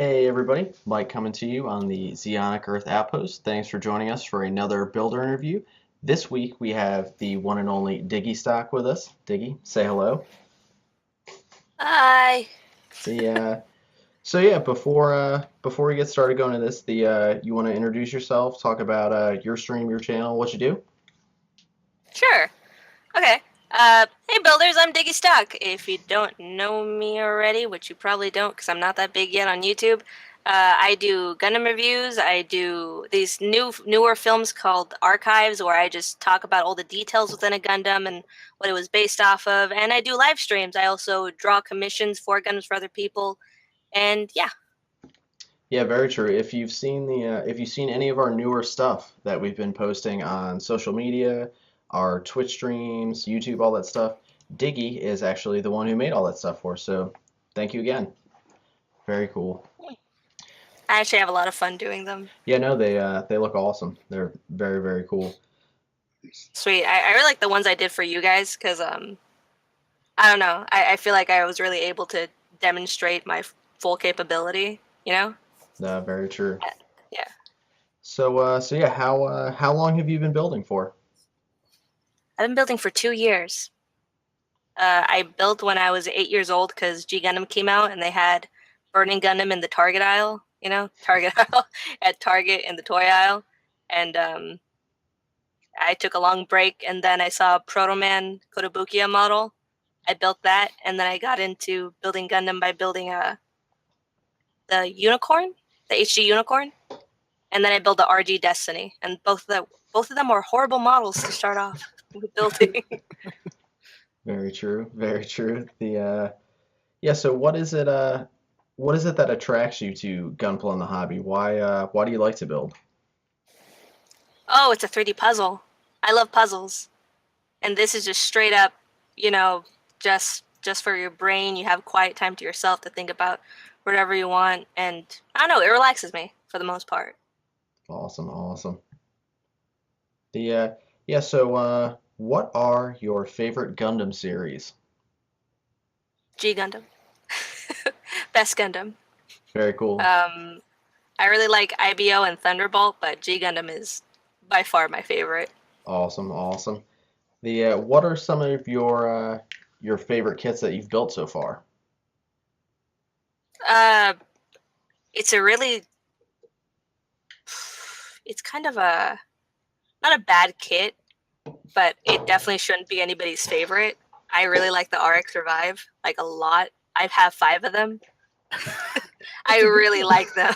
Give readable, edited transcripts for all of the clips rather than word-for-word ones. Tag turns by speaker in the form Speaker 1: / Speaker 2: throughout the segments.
Speaker 1: Hey everybody, Mike coming to you on the Zeonic Earth Outpost. Thanks for joining us for another builder interview. This week we have the one and only DiggyStock with us. Diggy, say hello.
Speaker 2: Hi.
Speaker 1: The so yeah, before we get started going into this, the you want to introduce yourself, talk about your stream, your channel, what you do?
Speaker 2: Sure. Okay. Hey builders, I'm DiggyStock. If you don't know me already, which you probably don't because I'm not that big yet on YouTube, I do Gundam reviews. I do these newer films called Archives where I just talk about all the details within a Gundam and what it was based off of. And I do live streams. I also draw commissions for Gundams for other people. And yeah.
Speaker 1: Yeah, very true. If you've seen any of our newer stuff that we've been posting on social media, our Twitch streams, YouTube, all that stuff, Diggy is actually the one who made all that stuff for us. So thank you again. Very cool.
Speaker 2: I actually have a lot of fun doing them.
Speaker 1: Yeah, no, they look awesome. They're very, very cool.
Speaker 2: Sweet. I really like the ones I did for you guys because I don't know. I feel like I was really able to demonstrate my full capability, you know?
Speaker 1: Very true.
Speaker 2: Yeah.
Speaker 1: So yeah, how long have you been building for?
Speaker 2: I've been building for 2 years. I built when I was 8 years old because G Gundam came out and they had Burning Gundam in the Target aisle, Target aisle at Target in the toy aisle. And I took a long break and then I saw Proto Man Kotobukiya model. I built that and then I got into building Gundam by building the unicorn, the HD unicorn. And then I built the RG Destiny, and both of them were horrible models to start off with building.
Speaker 1: Very true. Very true. The yeah, so what is it that attracts you to Gunpla and the hobby? Why do you like to build?
Speaker 2: Oh, it's a 3D puzzle. I love puzzles, and this is just straight up, you know, just for your brain. You have quiet time to yourself to think about whatever you want, and I don't know, it relaxes me for the most part.
Speaker 1: Awesome, awesome. The yeah, so what are your favorite Gundam series?
Speaker 2: G Gundam, best Gundam.
Speaker 1: Very cool.
Speaker 2: Um, I really like IBO and Thunderbolt, but G Gundam is by far my favorite.
Speaker 1: Awesome, awesome. The what are some of your favorite kits that you've built so far?
Speaker 2: Uh, it's a really it's kind of a not a bad kit, but it definitely shouldn't be anybody's favorite. I really like the RX Revive, like a lot. I have 5 of them. I
Speaker 1: That's a good
Speaker 2: really
Speaker 1: kit.
Speaker 2: like them.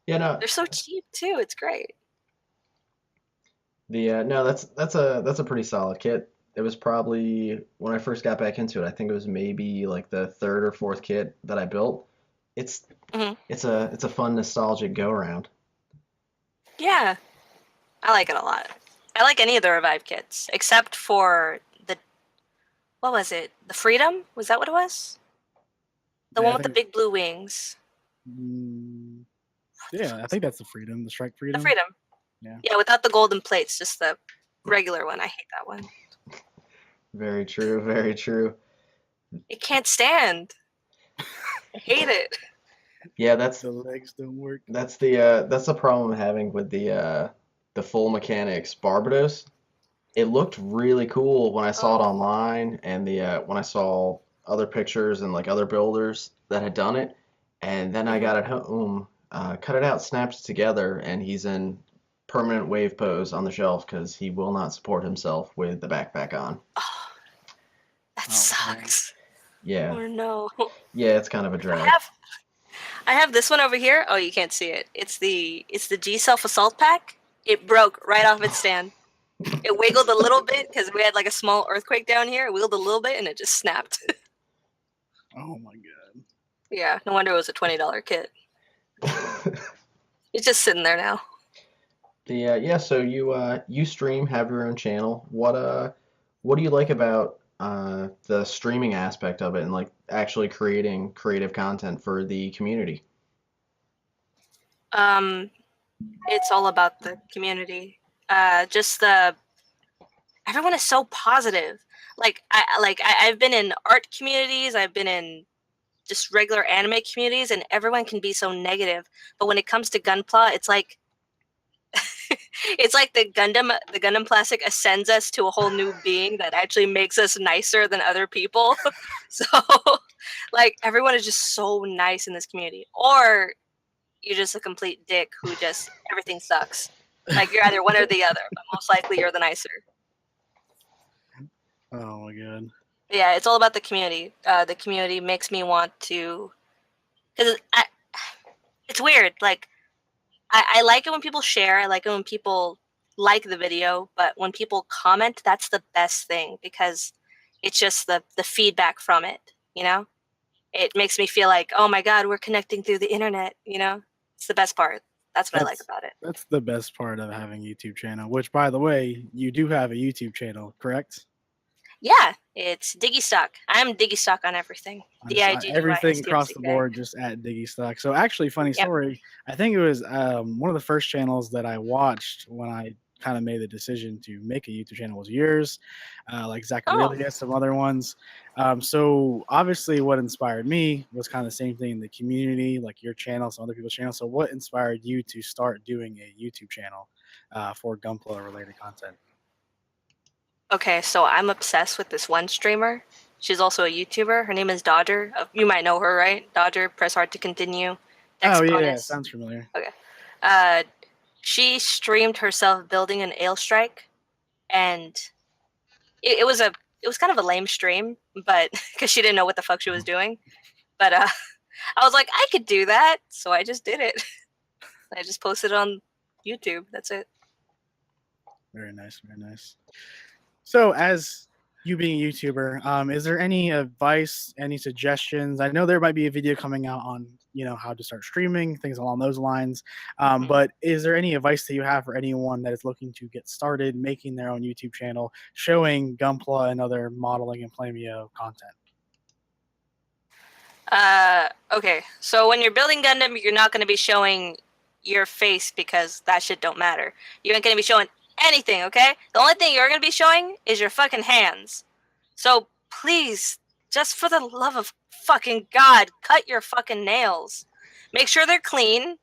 Speaker 1: Yeah, no,
Speaker 2: They're so cheap too. It's great.
Speaker 1: the no, that's a pretty solid kit. It was probably when I first got back into it. I think it was maybe like the third or fourth kit that I built. It's
Speaker 2: Hmm.
Speaker 1: it's a fun nostalgic go around.
Speaker 2: Yeah, I like it a lot. I like any of the Revive kits except for the what was it? The Freedom? Was that what it was? The
Speaker 3: Yeah,
Speaker 2: one
Speaker 3: I
Speaker 2: with the
Speaker 3: think.
Speaker 2: big blue wings.
Speaker 3: Mm, yeah, I think that's the freedom, the strike
Speaker 2: The
Speaker 3: freedom.
Speaker 2: Freedom.
Speaker 3: Yeah.
Speaker 2: Yeah, without the golden plates, just the regular one. I hate that one.
Speaker 1: Very true, very true.
Speaker 2: It can't stand. I hate it.
Speaker 1: Yeah,
Speaker 3: The legs don't work.
Speaker 1: that's the problem I'm having with the full mechanics Barbados. It looked really cool when I saw it
Speaker 2: Oh.
Speaker 1: online and the when I saw other pictures and like other builders that had done it, and then I
Speaker 2: Hmm.
Speaker 1: got it home, cut it out, snapped it together, and he's in permanent wave pose on the shelf because he will not support himself with the backpack on.
Speaker 2: Oh, that
Speaker 3: Oh man.
Speaker 2: sucks.
Speaker 1: Yeah,
Speaker 2: Oh no.
Speaker 1: yeah, it's kind of a
Speaker 2: I
Speaker 1: drag.
Speaker 2: have I have this one over here. Oh, you can't see it. It's the G Self Assault Pack. It broke right off its stand. It wiggled a little bit because we had like a small earthquake down here. It wiggled a little bit and it just snapped.
Speaker 3: Oh my god.
Speaker 2: Yeah, no wonder it was a $20 kit. It's just sitting there now.
Speaker 1: The yeah, so you stream, have your own channel. What do you like about the streaming aspect of it and like actually creating creative content for the community?
Speaker 2: Um, it's all about the community. Just the everyone is so positive. I've been in art communities. I've been in just regular anime communities, and everyone can be so negative. But when it comes to Gunpla, it's like it's like the Gundam plastic ascends us to a whole new being that actually makes us nicer than other people. So like everyone is just so nice in this community. Or you're just a complete dick who just everything sucks. Like you're either one or the other, but most likely you're the nicer.
Speaker 3: Oh my god.
Speaker 2: Yeah, it's all about the community. The community makes me want to, because it's weird. Like I like it when people share. I like it when people like the video, but when people comment, that's the best thing because it's just the feedback from it. You know, it makes me feel like, oh my god, we're connecting through the internet. You know, it's the best part. That's what I like about it.
Speaker 3: That's the best part of having a YouTube channel. Which, by the way, you do have a YouTube channel, correct?
Speaker 2: Yeah, it's DiggyStock. I'm DiggyStock on everything.
Speaker 3: Everything across the
Speaker 2: DIGGYSTOCK.
Speaker 3: board, just at DiggyStock. So actually, funny
Speaker 2: Yep.
Speaker 3: story. I think it was one of the first channels that I watched when I kind of made the decision to make a YouTube channel was yours, like Zachariah, some other ones. So obviously, what inspired me was kind of the same thing in the community, like your channel, some other people's channels. So what inspired you to start doing a YouTube channel for Gunpla related content?
Speaker 2: Okay, so I'm obsessed with this one streamer. She's also a YouTuber. Her name is Dodger. You might know her, right? Dodger, press hard to continue.
Speaker 3: Oh yeah,
Speaker 2: Bonus.
Speaker 3: sounds familiar.
Speaker 2: Okay. She streamed herself building an ale strike, and it was kind of a lame stream, but because she didn't know what the fuck she was doing. But I was like, I could do that, so I just did it. I just posted it on YouTube. That's it.
Speaker 3: Very nice, very nice. So, as you being a YouTuber, is there any advice, any suggestions? I know there might be a video coming out on, how to start streaming, things along those lines. But is there any advice that you have for anyone that is looking to get started making their own YouTube channel, showing Gunpla and other modeling and Flameo content?
Speaker 2: Okay, so when you're building Gundam, you're not going to be showing your face because that shit don't matter. You ain't going to be showing anything, okay? The only thing you're going to be showing is your fucking hands. So please, just for the love of fucking God, cut your fucking nails. Make sure they're clean.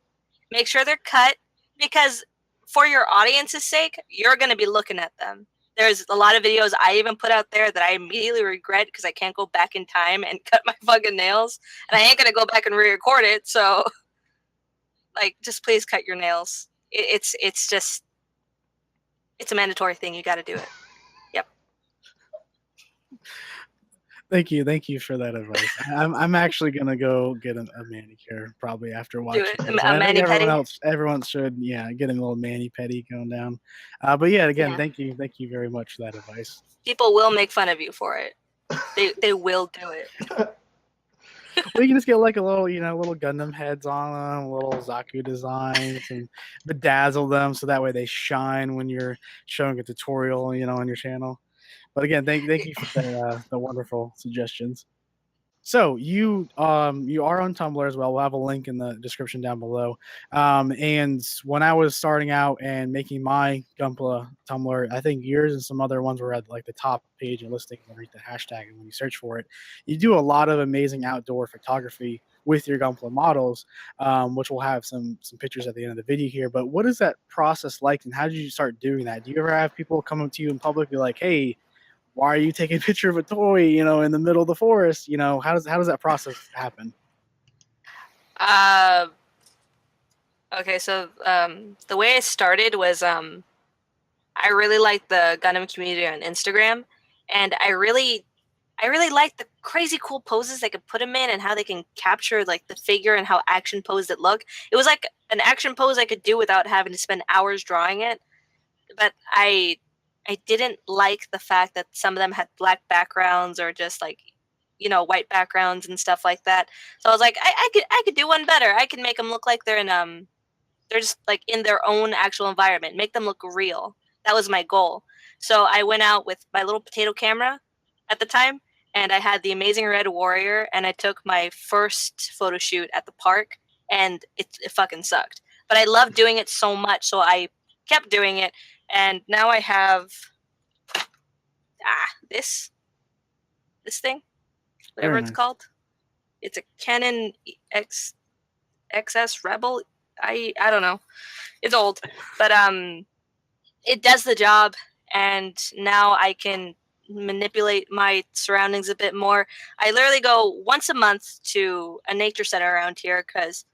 Speaker 2: Make sure they're cut because for your audience's sake, you're going to be looking at them. There's a lot of videos I even put out there that I immediately regret because I can't go back in time and cut my fucking nails. And I ain't going to go back and re-record it. So, like, just please cut your nails. It's a mandatory thing. You got to do it. Yep.
Speaker 3: Thank you for that advice. I'm actually gonna go get a manicure probably after watching.
Speaker 2: Do it.
Speaker 3: This.
Speaker 2: A mani-pedi.
Speaker 3: Everyone should, get a little mani-pedi going down. But yeah, again,
Speaker 2: Yeah.
Speaker 3: thank you very much for that advice.
Speaker 2: People will make fun of you for it. They will do it.
Speaker 3: Well, you can just get like a little, little Gundam heads on them, little Zaku designs, and bedazzle them so that way they shine when you're showing a tutorial, on your channel. But again, thank you for the wonderful suggestions. So you are on Tumblr as well. We'll have a link in the description down below. And when I was starting out and making my Gunpla Tumblr, I think yours and some other ones were at like the top page and listing underneath the hashtag. And when you search for it, you do a lot of amazing outdoor photography with your Gunpla models, which we'll have some pictures at the end of the video here. But what is that process like, and how did you start doing that? Do you ever have people come up to you in public, be like, "Hey, why are you taking a picture of a toy, in the middle of the forest?" How does that process happen?
Speaker 2: Okay, so the way I started was I really liked the Gundam community on Instagram, and I really liked the crazy cool poses they could put them in and how they can capture like the figure and how action posed it looked. It was like an action pose I could do without having to spend hours drawing it. But I didn't like the fact that some of them had black backgrounds or just like, white backgrounds and stuff like that. So I was like, I could do one better. I can make them look like they're just like in their own actual environment, make them look real. That was my goal. So I went out with my little potato camera at the time, and I had the Amazing Red Warrior, and I took my first photo shoot at the park, and it fucking sucked. But I loved doing it so much, so I kept doing it. And now I have this thing, whatever it's called. It's a Canon XS Rebel. I don't know. It's old, but it does the job, and now I can manipulate my surroundings a bit more. I literally go once a month to a nature center around here because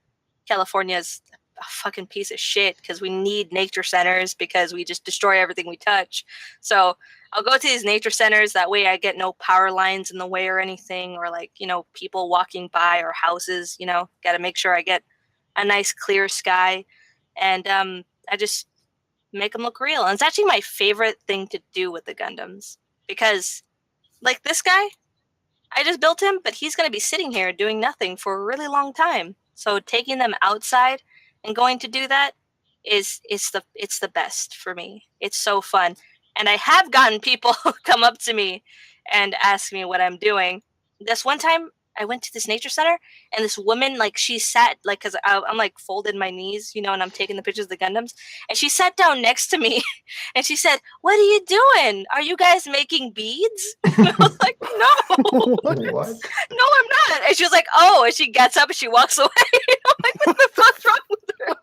Speaker 2: California's a fucking piece of shit because we need nature centers because we just destroy everything we touch. So I'll go to these nature centers. That way I get no power lines in the way or anything, or like, people walking by or houses, got to make sure I get a nice clear sky. And I just make them look real. And it's actually my favorite thing to do with the Gundams because like this guy, I just built him, but he's going to be sitting here doing nothing for a really long time. So taking them outside and going to do that it's the best for me. It's so fun. And I have gotten people come up to me and ask me what I'm doing. This one time I went to this nature center and this woman, like she sat like, cause I'm like folded my knees, and I'm taking the pictures of the Gundams, and she sat down next to me and she said, "What are you doing? Are you guys making beads?" And I was like, "No."
Speaker 1: What?
Speaker 2: "No, I'm not." And she was like, "Oh," and she gets up and she walks away. I'm like, what the fuck's wrong with her?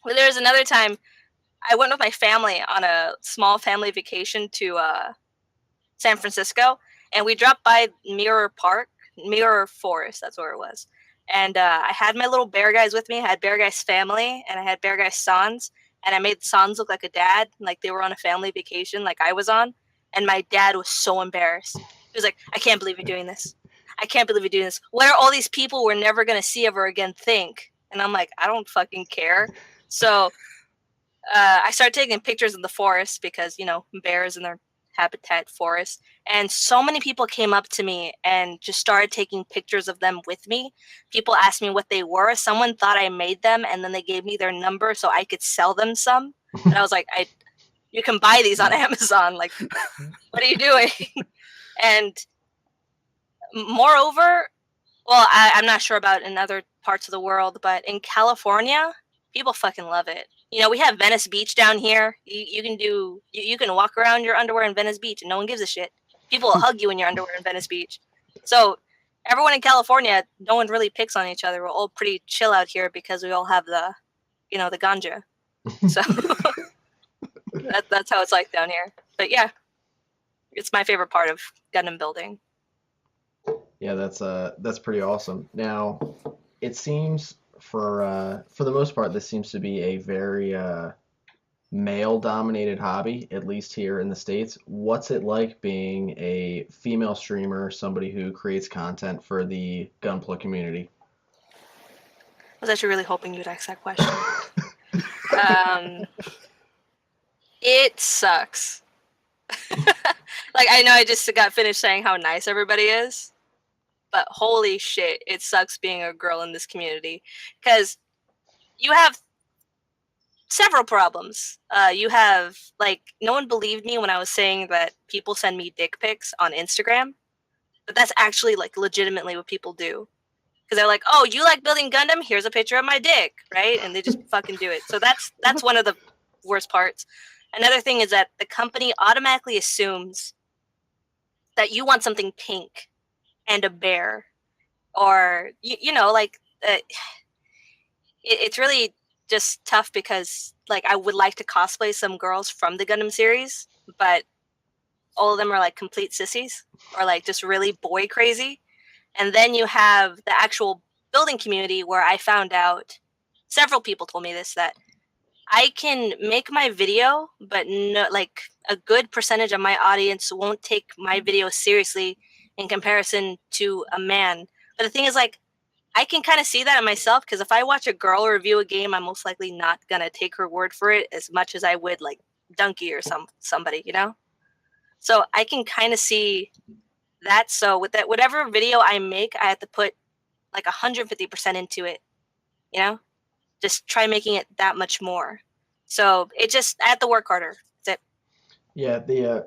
Speaker 2: But there's another time I went with my family on a small family vacation to San Francisco, and we dropped by Mirror Forest, that's where it was. And I had my little bear guys with me. I had bear guys family, and I had bear guys Sans, and I made Sans look like a dad, like they were on a family vacation like I was on. And my dad was so embarrassed. He was like, "I can't believe you're doing this. I can't believe you're doing this. What are all these people we're never going to see ever again think?" And I'm like, I don't fucking care. So I started taking pictures of the forest because, bears and their habitat forest. And so many people came up to me and just started taking pictures of them with me. People asked me what they were. Someone thought I made them, and then they gave me their number so I could sell them some. And I was like, you can buy these on Amazon. Like, what are you doing? And moreover, well, I'm not sure about in other parts of the world, but in California, people fucking love it. We have Venice Beach down here. You can walk around your underwear in Venice Beach and no one gives a shit. People will hug you in your underwear in Venice Beach. So everyone in California, no one really picks on each other. We're all pretty chill out here because we all have the ganja. So that's how it's like down here. But yeah, it's my favorite part of Gundam building.
Speaker 1: Yeah, that's pretty awesome. Now, it seems for the most part, this seems to be a very male-dominated hobby, at least here in the States. What's it like being a female streamer, somebody who creates content for the Gunpla community?
Speaker 2: I was actually really hoping you'd ask that question. It sucks. Like, I know I just got finished saying how nice everybody is, but holy shit, it sucks being a girl in this community because you have several problems. You have, like, no one believed me when I was saying that people send me dick pics on Instagram, but that's actually, like, legitimately what people do. Because they're like, "Oh, you like building Gundam? Here's a picture of my dick," right? And they just fucking do it. So that's one of the worst parts. Another thing is that the company automatically assumes that you want something pink and a bear, or it's really just tough because, like, I would like to cosplay some girls from the Gundam series, but all of them are like complete sissies or like just really boy crazy. And then you have the actual building community where I found out, several people told me this, that I can make my video, but no, like, a good percentage of my audience won't take my video seriously in comparison to a man. But the thing is, like, I can kind of see that in myself because if I watch a girl review a game, I'm most likely not gonna take her word for it as much as I would like Donkey or somebody, So I can kind of see that. So with that, whatever video I make, I have to put like 150% into it, just try making it that much more. So I have to work harder. That's it.
Speaker 1: Yeah,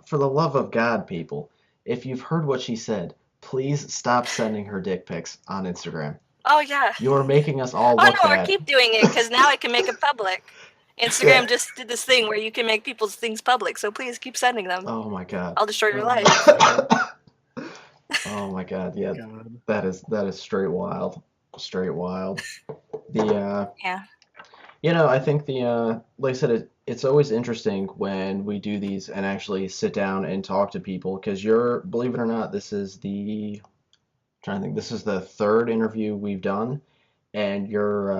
Speaker 1: for the love of God, people, if you've heard what she said, please stop sending her dick pics on Instagram.
Speaker 2: Oh yeah.
Speaker 1: You are making us all look bad.
Speaker 2: Or keep doing it because now I can make it public. Instagram just did this thing where you can make people's things public, so please keep sending them.
Speaker 1: Oh my God.
Speaker 2: I'll destroy your life.
Speaker 1: God, yeah,
Speaker 3: God.
Speaker 1: that is straight wild, straight wild. The
Speaker 2: Yeah.
Speaker 1: I think like I said, it's always interesting when we do these and actually sit down and talk to people because believe it or not, this is trying to think, this is the third interview we've done, and you're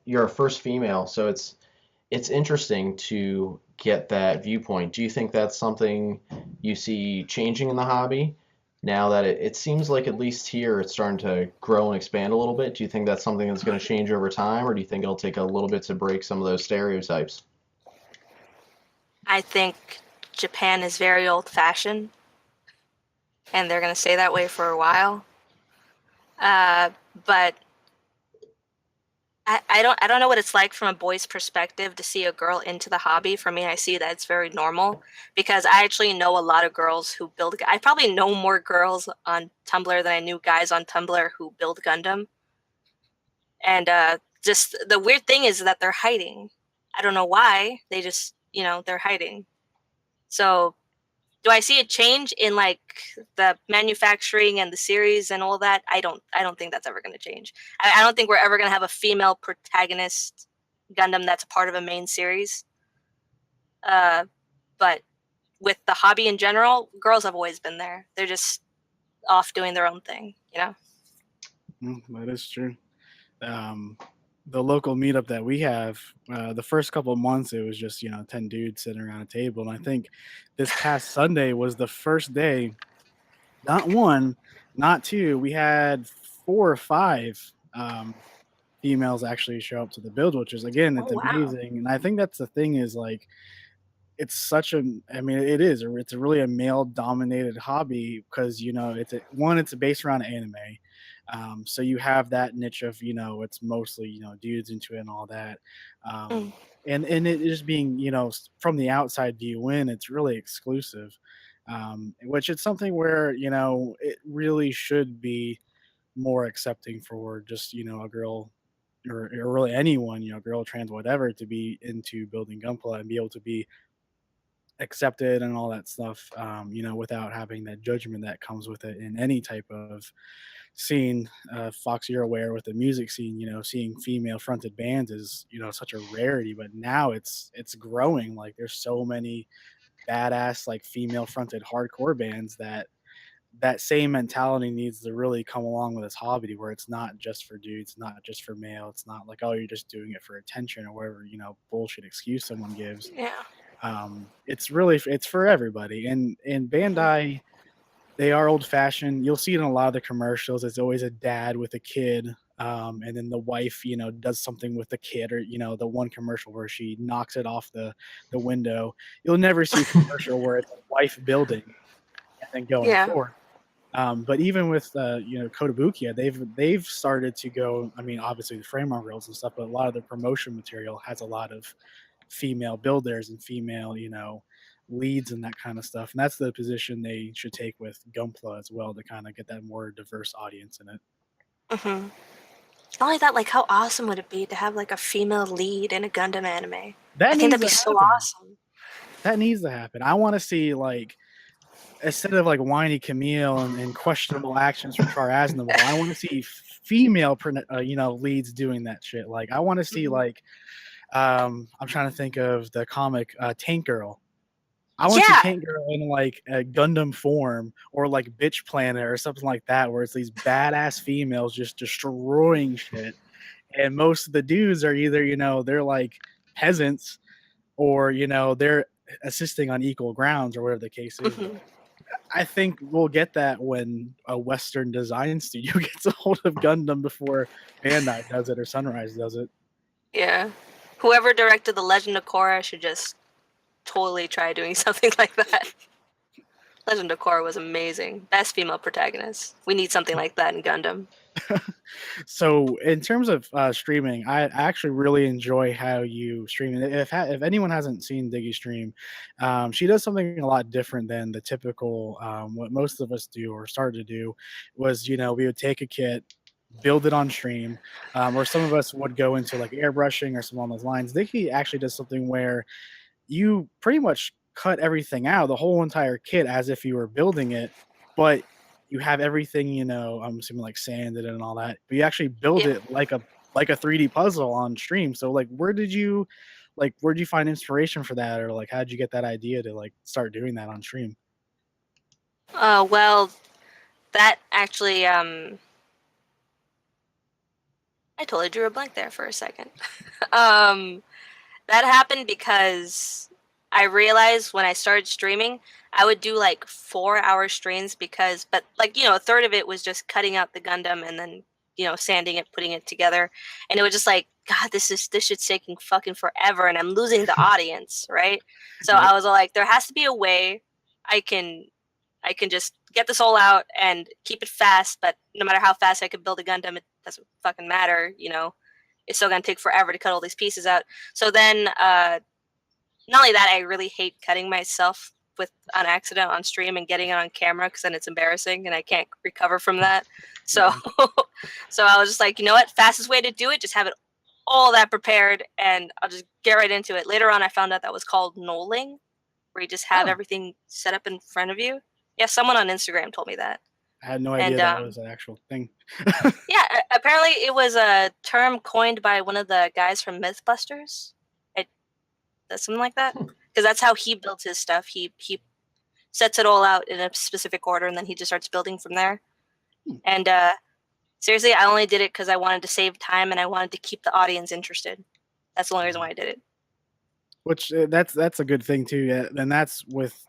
Speaker 1: a first female, so it's interesting to get that viewpoint. Do you think that's something you see changing in the hobby now that it seems like at least here it's starting to grow and expand a little bit? Do you think that's something that's going to change over time, or do you think it'll take a little bit to break some of those stereotypes?
Speaker 2: I think Japan is very old-fashioned, and they're going to stay that way for a while. But I don't know what it's like from a boy's perspective to see a girl into the hobby. For me, I see that it's very normal because I actually know a lot of girls who build. I probably know more girls on Tumblr than I knew guys on Tumblr who build Gundam. And just the weird thing is that they're hiding. I don't know why. They just, they're hiding. So do I see a change in like the manufacturing and the series and all that? I don't think that's ever going to change. I don't think we're ever going to have a female protagonist Gundam that's a part of a main series. But with the hobby in general, girls have always been there. They're just off doing their own thing,
Speaker 3: That is true. The local meetup that we have, the first couple of months, it was just 10 dudes sitting around a table, and I think this past Sunday was the first day. Not one, not two. We had 4 or 5 females actually show up to the build, which is again, it's
Speaker 2: Oh wow.
Speaker 3: amazing. And I think that's the thing is like it's such a I mean it is it's a really a male dominated hobby because it's based around anime. So you have that niche of it's mostly dudes into it and all that. um,
Speaker 2: Mm.
Speaker 3: and it is being from the outside view in, it's really exclusive, which it's something where it really should be more accepting for just a girl or really anyone, girl, trans, whatever, to be into building Gunpla and be able to be accepted and all that stuff, without having that judgment that comes with it in any type of scene. Fox, you're aware with the music scene, seeing female fronted bands is such a rarity, but now it's growing. Like there's so many badass like female fronted hardcore bands that same mentality needs to really come along with this hobby where it's not just for dudes, not just for male. It's not like, oh, you're just doing it for attention or whatever, bullshit excuse someone gives.
Speaker 2: Yeah.
Speaker 3: It's for everybody. And Bandai, they are old fashioned. You'll see it in a lot of the commercials. It's always a dad with a kid. And then the wife, does something with the kid, or the one commercial where she knocks it off the window. You'll never see a commercial where it's a wife building and then going
Speaker 2: Yeah.
Speaker 3: forward. But even with Kotobukiya, they've started to go. I mean, obviously the frame art reels and stuff, but a lot of the promotion material has a lot of female builders and female leads and that kind of stuff. And that's the position they should take with Gunpla as well, to kind of get that more diverse audience in it.
Speaker 2: Mm-hmm. Not only that, like how awesome would it be to have like a female lead in a Gundam anime? I think that'd be so awesome.
Speaker 3: That needs to happen. I want to see like, instead of like whiny Camille and questionable actions from Char Aznavour, I want to see female, leads doing that shit. Like I want to see like, I'm trying to think of the comic Tank Girl. I want to see Tank Girl in like a Gundam form or like Bitch Planet or something like that, where it's these badass females just destroying shit, and most of the dudes are either they're like peasants or they're assisting on equal grounds or whatever the case is.
Speaker 2: Mm-hmm.
Speaker 3: I think we'll get that when a Western design studio gets a hold of Gundam before Bandai does it or Sunrise does it.
Speaker 2: Yeah. Whoever directed The Legend of Korra should just totally try doing something like that. Legend of Korra was amazing. Best female protagonist. We need something like that in Gundam.
Speaker 3: So in terms of streaming, I actually really enjoy how you stream. If anyone hasn't seen Diggy stream, she does something a lot different than the typical what most of us do or started to do. Was we would take a kit, build it on stream, or some of us would go into like airbrushing or some along those lines. Diggy actually does something where you pretty much cut everything out, the whole entire kit, as if you were building it, but you have everything, I'm assuming like sanded and all that, but you actually build
Speaker 2: Yeah.
Speaker 3: it like a 3D puzzle on stream. So like, where'd you find inspiration for that, or like how'd you get that idea to like start doing that on stream?
Speaker 2: Well, that actually, I totally drew a blank there for a second. That happened because I realized when I started streaming, I would do like 4-hour streams but like, a third of it was just cutting out the Gundam and then, sanding it, putting it together. And it was just like, God, this shit's taking fucking forever and I'm losing the audience, right? So
Speaker 3: Yep.
Speaker 2: I was like, there has to be a way I can just get this all out and keep it fast, but no matter how fast I could build a Gundam, it doesn't fucking matter, It's still gonna take forever to cut all these pieces out. So then, not only that, I really hate cutting myself on accident on stream and getting it on camera because then it's embarrassing and I can't recover from that. So, so I was just like, you know what? Fastest way to do it, just have it all that prepared, and I'll just get right into it. Later on, I found out that was called knolling, where you just have everything set up in front of you. Yeah, someone on Instagram told me that.
Speaker 3: I had no idea that was an actual thing.
Speaker 2: Yeah, apparently it was a term coined by one of the guys from Mythbusters. Something like that. Because that's how he builds his stuff. He sets it all out in a specific order, and then he just starts building from there. And seriously, I only did it because I wanted to save time and I wanted to keep the audience interested. That's the only reason why I did it.
Speaker 3: Which that's a good thing too. And that's with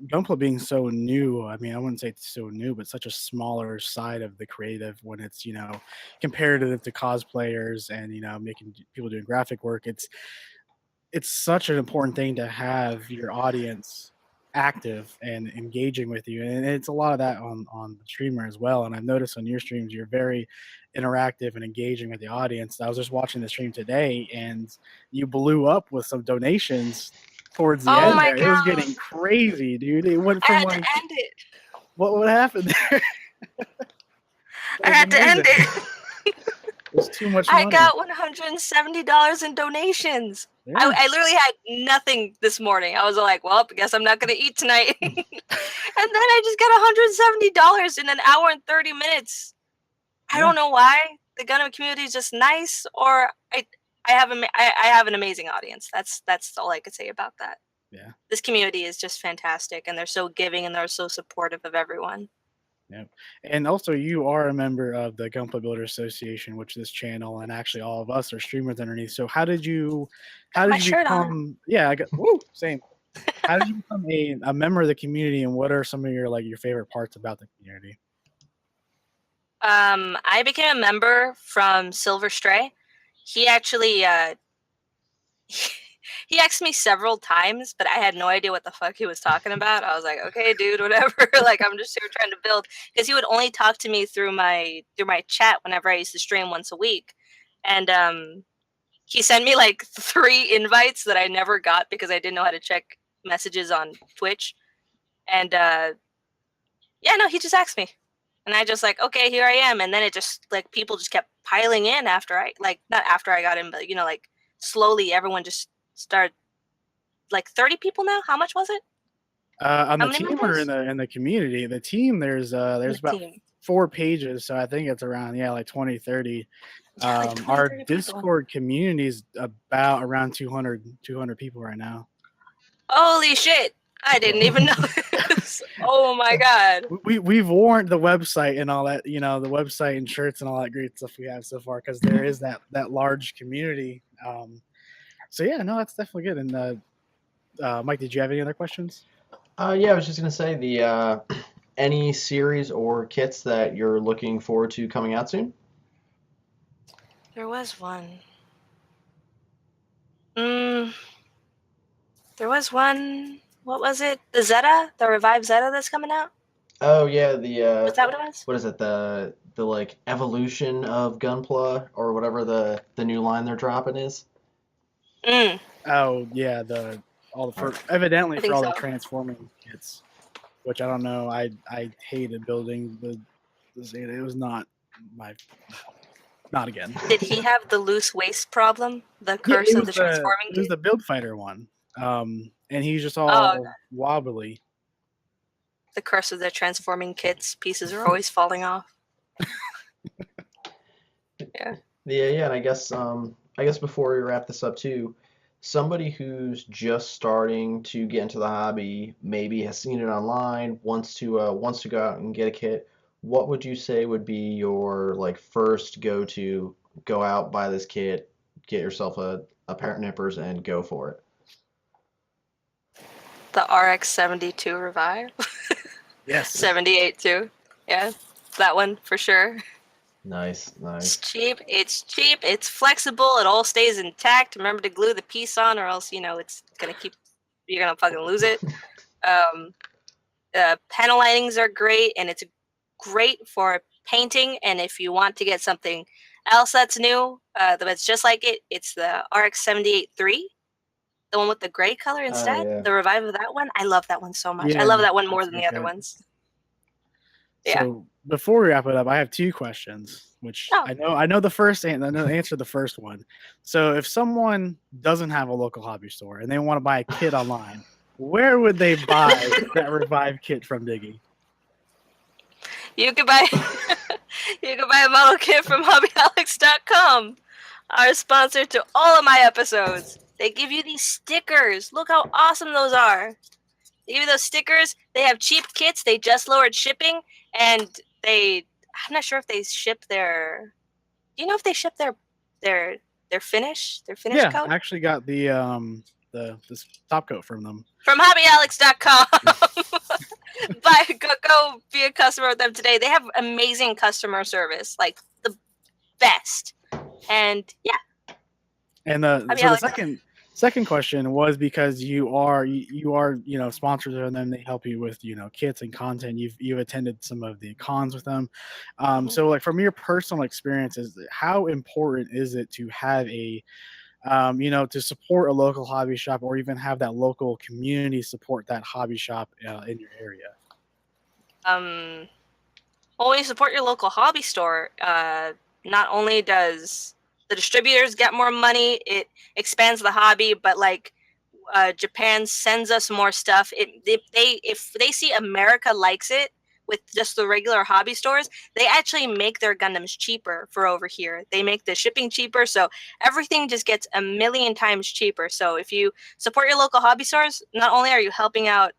Speaker 3: Gunpla being so new. I mean, I wouldn't say it's so new, but such a smaller side of the creative when it's, comparative to cosplayers and, making people doing graphic work. It's such an important thing to have your audience active and engaging with you. And it's a lot of that on the streamer as well. And I've noticed on your streams, you're very interactive and engaging with the audience. I was just watching the stream today and you blew up with some donations towards the end there.
Speaker 2: God.
Speaker 3: It was getting crazy, dude. It went from
Speaker 2: I had to end it.
Speaker 3: What happened there?
Speaker 2: I had to end it.
Speaker 3: It was too much money.
Speaker 2: I got $170 in donations.
Speaker 3: Yeah.
Speaker 2: I literally had nothing this morning. I was like, well, I guess I'm not going to eat tonight. And then I just got $170 in an hour and 30 minutes. I don't know why. The Gundam community is just nice, or I have an amazing audience. That's all I could say about that.
Speaker 3: Yeah.
Speaker 2: This community is just fantastic, and they're so giving and they're so supportive of everyone.
Speaker 3: Yeah. And also you are a member of the Gunpla Builder Association, which this channel and actually all of us are streamers underneath. So how did you become same. How did you become a member of the community, and what are some of your favorite parts about the community?
Speaker 2: I became a member from Silver Stray. He actually he asked me several times, but I had no idea what the fuck he was talking about. I was like, okay, dude, whatever. Like, I'm just here trying to build. Because he would only talk to me through my chat whenever I used to stream once a week. And he sent me like 3 invites that I never got because I didn't know how to check messages on Twitch. And he just asked me. And I just like, okay, here I am. And then it just like people just kept piling in after not after I got in, but like slowly everyone just started, like 30 people now. How much was it?
Speaker 3: On the team or in the community? The team, there's about 4 pages, so I think it's around like 20, 30.
Speaker 2: Yeah, like 20,
Speaker 3: our
Speaker 2: 30
Speaker 3: Discord community is around 200 people right now.
Speaker 2: Holy shit! I didn't even know this. Oh my god.
Speaker 3: We've warned the website and all that, the website and shirts and all that great stuff we have so far, because there is that large community. So yeah, no, that's definitely good. And Mike, did you have any other questions?
Speaker 1: Yeah, I was just gonna say the any series or kits that you're looking forward to coming out soon?
Speaker 2: There was one. There was one. What was it? The Zeta, the revived Zeta that's coming out.
Speaker 1: Oh yeah,
Speaker 2: is that what it was?
Speaker 1: What is it? The like evolution of Gunpla or whatever the new line they're dropping is.
Speaker 3: Oh yeah, evidently for all the
Speaker 2: so.
Speaker 3: transforming kits, which I don't know. I hated building the Zeta. It was not again.
Speaker 2: Did he have the loose waist problem? The curse of the transforming kit?
Speaker 3: It was the build fighter one. And he's just all wobbly.
Speaker 2: The curse of the transforming kits. Pieces are always falling off. Yeah.
Speaker 1: Yeah, and I guess before we wrap this up too, somebody who's just starting to get into the hobby, maybe has seen it online, wants to go out and get a kit. What would you say would be your like first go-to, go out, buy this kit, get yourself a pair of nippers and go for it?
Speaker 2: The RX-72 Revive.
Speaker 3: Yes.
Speaker 2: 78 too. Yeah, that one for sure.
Speaker 1: Nice,
Speaker 2: It's
Speaker 1: nice.
Speaker 2: cheap. It's cheap. It's flexible. It all stays intact. Remember to glue the piece on, or else it's gonna keep. You're gonna fucking lose it. Panel linings are great, and it's great for painting. And if you want to get something else that's new, that's just like it, it's the RX-78-3, the one with the gray color
Speaker 1: Oh
Speaker 2: instead.
Speaker 1: yeah.
Speaker 2: The revive of that one. I love that one so much. I
Speaker 3: Yeah,
Speaker 2: love that one more
Speaker 3: that's
Speaker 2: than
Speaker 3: a
Speaker 2: the
Speaker 3: good
Speaker 2: other
Speaker 3: cut.
Speaker 2: ones. Yeah.
Speaker 3: So before we wrap it up, I have 2 questions, which
Speaker 2: Oh.
Speaker 3: I know the first I know the answer to the first one. So if someone doesn't have a local hobby store and they want to buy a kit online, where would they buy that Revive kit from Diggy?
Speaker 2: You can buy a model kit from hobbyholics.com. Our sponsor to all of my episodes. They give you these stickers. Look how awesome those are. They give you those stickers. They have cheap kits. They just lowered shipping, and I'm not sure if they ship their. Do you know if they ship their finish
Speaker 3: Yeah,
Speaker 2: coat?
Speaker 3: I actually got this top coat from them.
Speaker 2: From hobbyholics.com. But go be a customer with them today. They have amazing customer service, like the best. And yeah.
Speaker 3: And
Speaker 2: I mean,
Speaker 3: so the
Speaker 2: Alex-
Speaker 3: second question was because you are sponsors of them. They help you with kits and content. You've attended some of the cons with them. So like from your personal experiences, how important is it to have a to support a local hobby shop, or even have that local community support that hobby shop in your area?
Speaker 2: When you support your local hobby store, not only does the distributors get more money, it expands the hobby, but like Japan sends us more stuff. If they see America likes it with just the regular hobby stores, they actually make their Gundams cheaper for over here. They make the shipping cheaper, so everything just gets a million times cheaper. So if you support your local hobby stores, not only are you helping out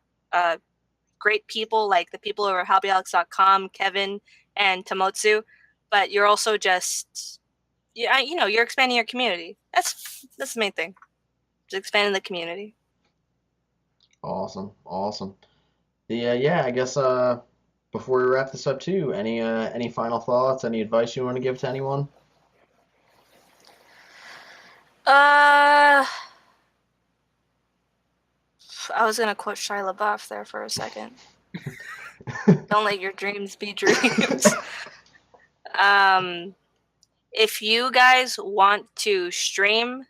Speaker 2: great people like the people over at hobbyholics.com, Kevin and Tomotsu, but you're also just you're expanding your community. That's the main thing. Just expanding the community.
Speaker 1: Awesome, awesome. Yeah, I guess before we wrap this up too, any final thoughts, any advice you want to give to anyone?
Speaker 2: I was gonna quote Shia LaBeouf there for a second. Don't let your dreams be dreams. If you guys want to stream,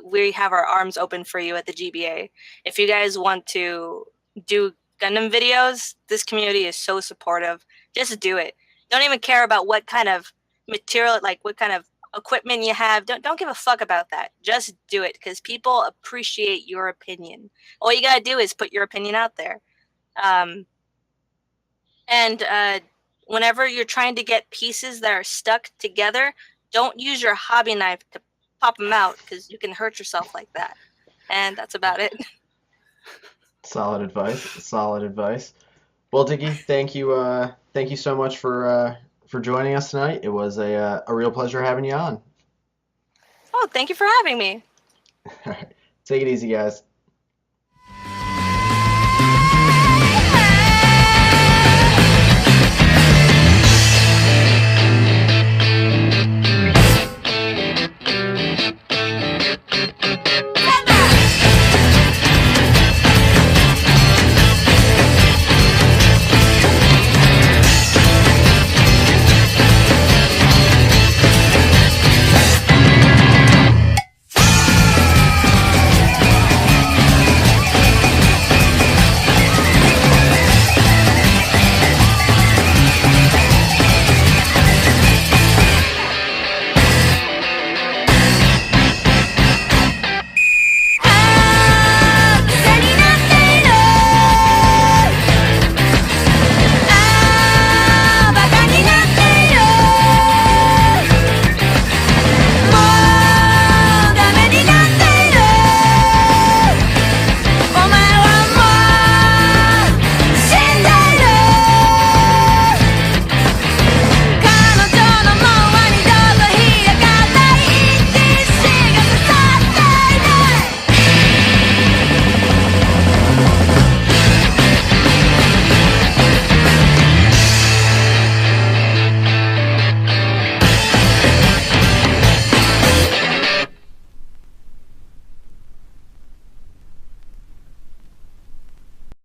Speaker 2: we have our arms open for you at the GBA. If you guys want to do Gundam videos, this community is so supportive. Just do it. Don't even care about what kind of material, like what kind of equipment you have. Don't give a fuck about that. Just do it, because people appreciate your opinion. All you gotta do is put your opinion out there. And whenever you're trying to get pieces that are stuck together, don't use your hobby knife to pop them out, because you can hurt yourself like that. And that's about it.
Speaker 1: Solid advice. Solid advice. Well, Diggy, thank you so much for joining us tonight. It was a real pleasure having you on.
Speaker 2: Oh, thank you for having me.
Speaker 1: All right. Take it easy, guys.